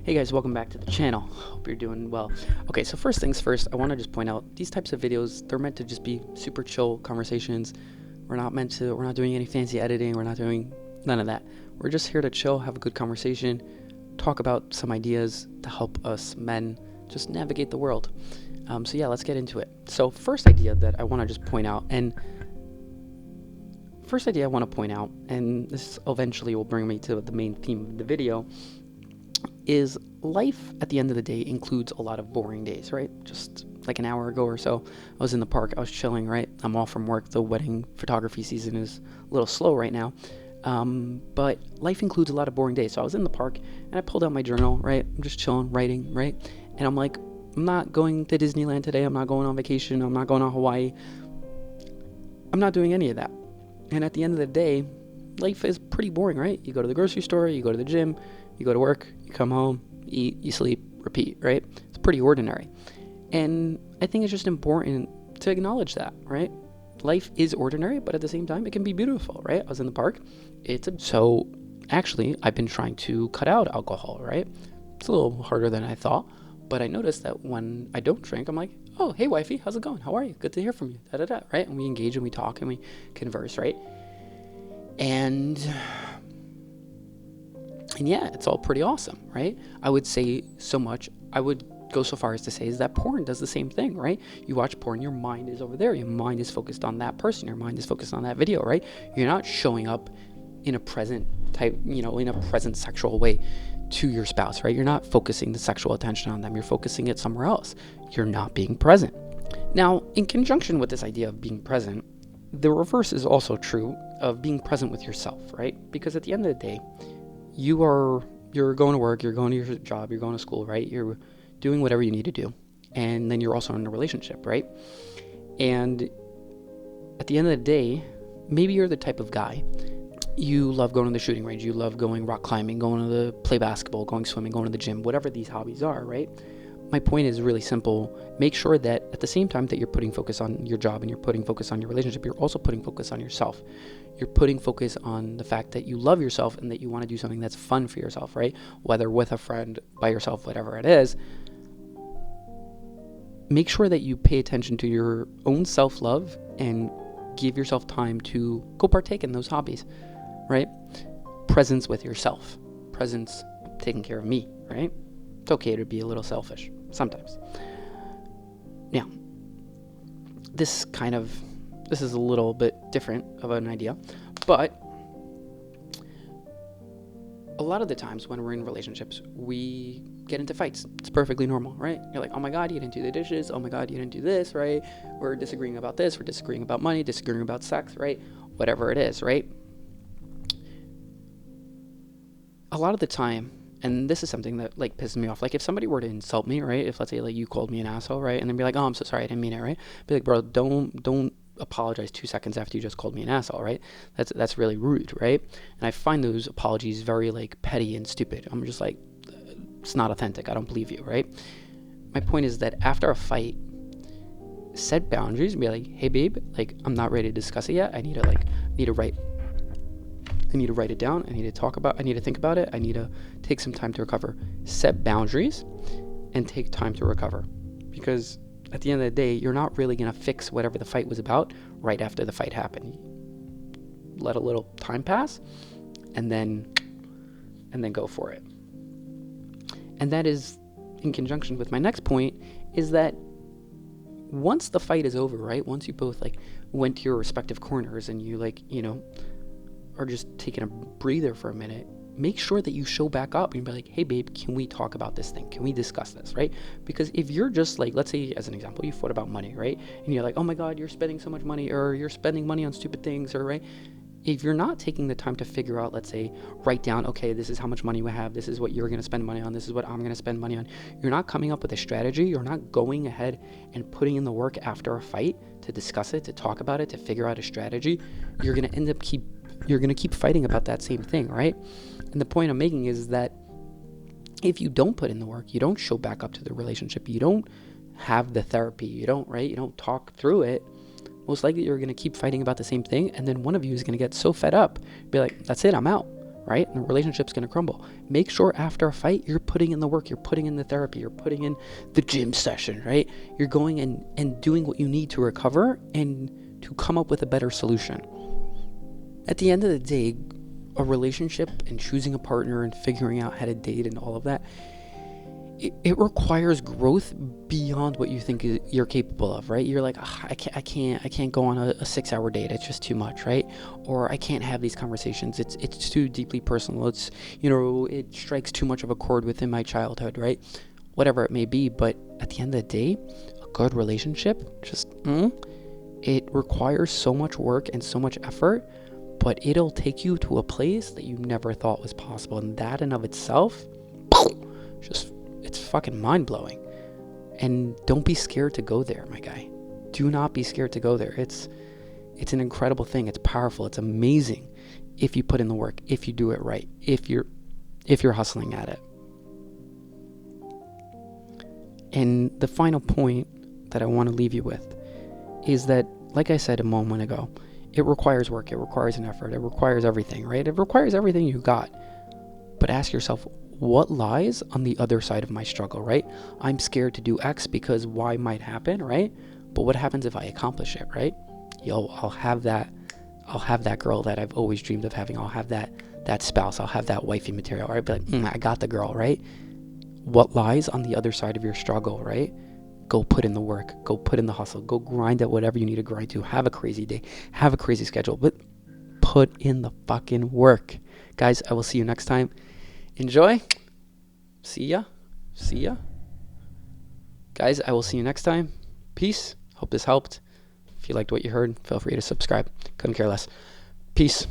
Hey guys, welcome back to the channel. Hope you're doing well. Okay, so first things first, I want to just point out these types of videos, they're meant to just be super chill conversations. We're not doing any fancy editing, we're not doing none of that. We're just here to chill, have a good conversation, talk about some ideas to help us men just navigate the world. So yeah, let's get into it. So first idea that I want to just point out, and this eventually will bring me to the main theme of the video, is life at the end of the day includes a lot of boring days, right? Just like an hour ago or so, I was in the park, I was chilling, right? I'm off from work, the wedding photography season is a little slow right now, but life includes a lot of boring days. So I was in the park, and I pulled out my journal, right? I'm just chilling, writing, right? And I'm like, I'm not going to Disneyland today, I'm not going on vacation, I'm not going to Hawaii, I'm not doing any of that. And at the end of the day, life is pretty boring, right? You go to the grocery store, you go to the gym, you go to work, you come home, eat, you sleep, repeat, right? It's pretty ordinary. And I think it's just important to acknowledge that, right? Life is ordinary, but at the same time, it can be beautiful, right? I was in the park. So actually, I've been trying to cut out alcohol, right? It's a little harder than I thought, but I noticed that when I don't drink, I'm like, oh, hey, wifey, how's it going? How are you? Good to hear from you, right? And we engage and we talk and we converse, right? And yeah, it's all pretty awesome, right? I would say so much. I would go so far as to say is that porn does the same thing, right? You watch porn, your mind is over there. Your mind is focused on that person. Your mind is focused on that video, right? You're not showing up in a present sexual way to your spouse, right? You're not focusing the sexual attention on them. You're focusing it somewhere else. You're not being present. Now, in conjunction with this idea of being present, the reverse is also true of being present with yourself, right? Because at the end of the day, you're going to work, you're going to your job, you're going to school, right? You're doing whatever you need to do. And then you're also in a relationship, right? And at the end of the day, maybe you're the type of guy, you love going to the shooting range, you love going rock climbing, going to play basketball, going swimming, going to the gym, whatever these hobbies are, right? My point is really simple. Make sure that at the same time that you're putting focus on your job and you're putting focus on your relationship, you're also putting focus on yourself. You're putting focus on the fact that you love yourself and that you want to do something that's fun for yourself, right? Whether with a friend, by yourself, whatever it is. Make sure that you pay attention to your own self-love and give yourself time to go partake in those hobbies, right? Presence with yourself. Presence taking care of me, right? It's okay to be a little selfish sometimes. Now, this is a little bit different of an idea, but a lot of the times when we're in relationships, we get into fights. It's perfectly normal, right? You're like, oh my God, you didn't do the dishes. Oh my God, you didn't do this, right? We're disagreeing about this. We're disagreeing about money, disagreeing about sex, right? Whatever it is, right? A lot of the time, and this is something that like pisses me off. Like if somebody were to insult me, right? If let's say like you called me an asshole, right? And then be like, oh, I'm so sorry, I didn't mean it, right? Be like, bro, don't apologize 2 seconds after you just called me an asshole, right? That's really rude, right? And I find those apologies very like petty and stupid. I'm just like, it's not authentic. I don't believe you, right? My point is that after a fight, set boundaries and be like, hey babe, like I'm not ready to discuss it yet. I need to write it down. I need to think about it. I need to take some time to recover. Set boundaries and take time to recover. Because at the end of the day, you're not really going to fix whatever the fight was about right after the fight happened. Let a little time pass and then go for it. And that is in conjunction with my next point, is that once the fight is over, right? Once you both like went to your respective corners and you are just taking a breather for a minute, make sure that you show back up and be like, hey babe, can we talk about this thing? Can we discuss this, right? Because if you're just like, let's say as an example, you fought about money, right? And you're like, oh my God, you're spending so much money, or you're spending money on stupid things, or right? If you're not taking the time to figure out, let's say, write down, okay, this is how much money we have, this is what you're going to spend money on, this is what I'm going to spend money on. You're not coming up with a strategy. You're not going ahead and putting in the work after a fight to discuss it, to talk about it, to figure out a strategy. You're going to keep fighting about that same thing, right? And the point I'm making is that if you don't put in the work, you don't show back up to the relationship, you don't have the therapy, you don't talk through it, most likely you're going to keep fighting about the same thing, and then one of you is going to get so fed up, be like, that's it, I'm out. right? And the relationship's going to crumble. Make sure after a fight, you're putting in the work, you're putting in the therapy, you're putting in the gym session, right? You're going and doing what you need to recover and to come up with a better solution. At the end of the day, a relationship and choosing a partner and figuring out how to date and all of that, it requires growth beyond what you think you're capable of, right? You're like, I can't go on a 6-hour date. It's just too much, right? Or I can't have these conversations. It's too deeply personal. It's, it strikes too much of a chord within my childhood, right? Whatever it may be. But at the end of the day, a good relationship it requires so much work and so much effort, but it'll take you to a place that you never thought was possible. And that in of itself, it's fucking mind-blowing. And don't be scared to go there, my guy. Do not be scared to go there. It's an incredible thing. It's powerful. It's amazing if you put in the work, if you do it right, if you're hustling at it. And the final point that I want to leave you with is that, like I said a moment ago, it requires work, it requires an effort, it requires everything, right? It requires everything you got. But ask yourself, what lies on the other side of my struggle, right? I'm scared to do X because Y might happen, right? But what happens if I accomplish it, right? I'll have that girl that I've always dreamed of having. I'll have that spouse. I'll have that wifey material, right? Be like, I got the girl, right? What lies on the other side of your struggle, right? Go put in the work. Go put in the hustle. Go grind at whatever you need to grind to. Have a crazy day. Have a crazy schedule. But put in the fucking work. Guys, I will see you next time. Enjoy. See ya. Guys, I will see you next time. Peace. Hope this helped. If you liked what you heard, feel free to subscribe. Couldn't care less. Peace.